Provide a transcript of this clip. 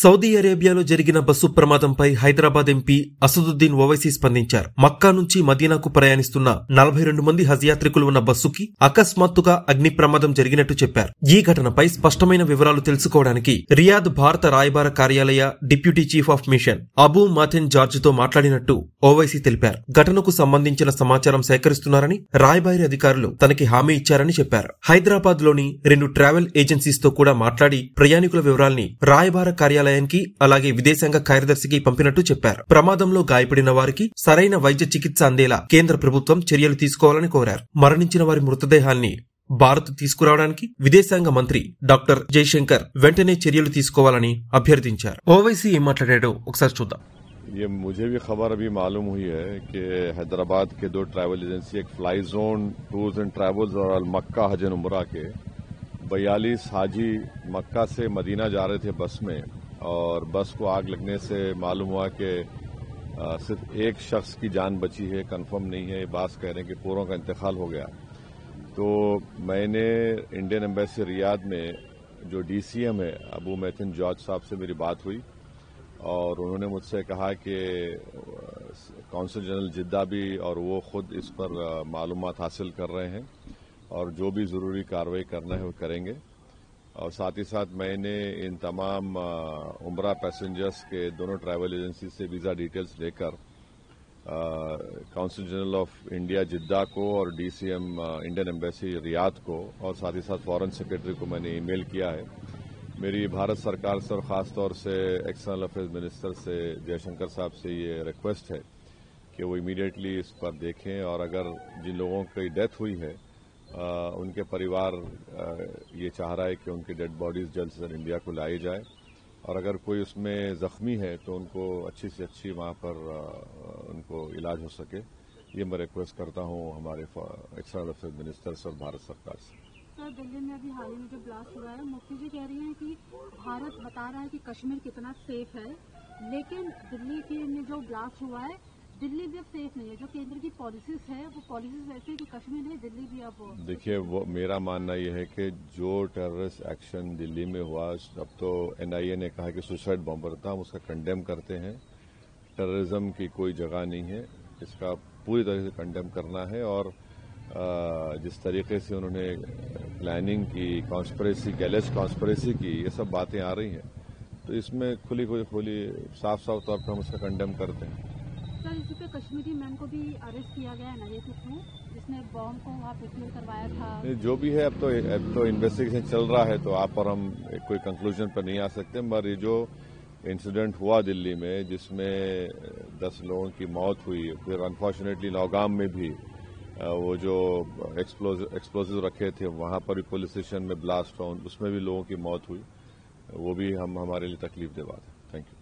Saudi అరేబియాలో జరిగిన bus ప్రమాదంపై హైదరాబాద్ ఎంపీ అసదుద్దీన్ ఓవైసీ స్పందించారు. మక్కా నుంచి మదీనాకు ప్రయాణిస్తున్న 42 మంది హజ్ యాత్రికులు ఉన్న బస్సుకి అకస్మాత్తుగా అగ్ని ప్రమాదం జరిగినట్టు చెప్పారు. ఈ ఘటనపై స్పష్టమైన వివరాలు తెలుసుకోవడానికి రియాద్ భారత రాయబార కార్యాలయ deputy chief of mission Abu Mathen George తో మాట్లాడినట్టు ఓవైసీ తెలిపారు. ఘటనకు సంబంధించిన సమాచారం సేకరిస్తున్నారని, రాయబారి అధికారులు తనకి హామీ ఇచ్చారని చెప్పారు. హైదరాబాద్ లోని 2 ట్రావెల్ ఏజెన్సీస్ తో కూడా మాట్లాడి ప్రయాణికుల వివరాల్ని రాయబార కార్యాలయానికి అలాగే విదేశాంగ కార్యదర్శికి పంపినట్టు చెప్పారు. ప్రమాదంలో గాయపడిన వారికి సరైన వైద్య చికిత్స అందేలా కేంద్ర ప్రభుత్వం చర్యలు తీసుకోవాలని కోరారు. మరణించిన వారి మృతదేహాన్ని భారత్ తీసుకురావడానికి విదేశాంగ మంత్రి డాక్టర్ జయశంకర్ వెంటనే చర్యలు తీసుకోవాలని అభ్యర్థించారు. ఓవైసీ ఏం మాట్లాడాడో ఒకసారి చూద్దాం. ये मुझे भी खबर अभी मालूम हुई है कि हैदराबाद के 2 ट्रैवल एजेंसी, एक fly zone tours and travels और अल मक्का हज एंड उमरा के 42 हाजी मक्का से मदीना जा रहे थे बस में, और बस को आग लगने से मालूम हुआ कि सिर्फ एक शख्स की जान बची है, कंफर्म नहीं है। बास कह रहे हैं कि पूरों का इंतकाल हो गया। तो मैंने इंडियन एम्बेसी रियाद में जो डीसीएम है अबू मैथिन जॉर्ज साहब से मेरी बात हुई, और उन्होंने मुझसे कहा कि कौंसल जनरल जिद्दा भी और वो खुद इस पर मालूमात हासिल कर रहे हैं, और जो भी ज़रूरी कार्रवाई करना है वो करेंगे। और साथ ही साथ मैंने इन तमाम उमरा पैसेंजर्स के दोनों ट्रैवल एजेंसी से वीज़ा डिटेल्स लेकर कौंसल जनरल ऑफ इंडिया जिद्दा को और डीसीएम इंडियन एम्बेसी रियाद को और साथ ही साथ फॉरेन सेक्रेटरी को मैंने ईमेल किया है। मेरी भारत सरकार से और ख़ास तौर से एक्सटर्नल अफेयर्स मिनिस्टर से जयशंकर साहब से ये रिक्वेस्ट है कि वो इमीडिएटली इस पर देखें, और अगर जिन लोगों की डेथ हुई है उनके परिवार ये चाह रहा है कि उनकी डेड बॉडीज जल्द से जल्द इंडिया को लाई जाए, और अगर कोई उसमें जख्मी है तो उनको अच्छी से अच्छी वहाँ पर उनको इलाज हो सके। ये मैं रिक्वेस्ट करता हूँ हमारे एक्सटर्नल अफेयर्स मिनिस्टर से और भारत सरकार से। सर, दिल्ली में अभी हाल ही में जो ब्लास्ट हुआ है, मुफ्ती जी कह रही हैं कि भारत बता रहा है कि कश्मीर कितना सेफ है, लेकिन दिल्ली के में जो ब्लास्ट हुआ है दिल्ली भी अब सेफ नहीं है। जो केंद्र की पॉलिसीज है वो पॉलिसीज वैसे कि कश्मीर नहीं, दिल्ली भी अब देखिए, वो मेरा मानना ये है कि जो टेररिस्ट एक्शन दिल्ली में हुआ, अब तो एनआईए ने कहा कि सुसाइड बॉम्बर था, हम उसका कंडेम करते हैं। टेररिज्म की कोई जगह नहीं है, इसका पूरी तरह से कंडेम करना है। और जिस तरीके से उन्होंने प्लानिंग की, कॉन्स्पिरेसी, गैलेज कॉन्स्पिरेसी की, ये सब बातें आ रही हैं, तो इसमें खुली साफ साफ तौर पर हम उसका कंडेम करते हैं। सर, इसी पे कश्मीरी मैन को भी अरेस्ट किया गया है एनआईए के थ्रू, जिसने बॉम्ब को वहाँ प्रिपेयर करवाया था। जो भी है, अब तो इन्वेस्टिगेशन चल रहा है, तो आप और हम कोई कंक्लूजन पर नहीं आ सकते। मगर ये जो इंसिडेंट हुआ दिल्ली में जिसमें 10 लोगों की मौत हुई, फिर अनफॉर्चुनेटली नौगाम में भी वो जो एक्सप्लोजिव रखे थे वहाँ पर भी पुलिस स्टेशन में ब्लास्ट हुआ, उसमें भी लोगों की मौत हुई, वो भी हमारे लिए तकलीफ दे बात है। Thank you.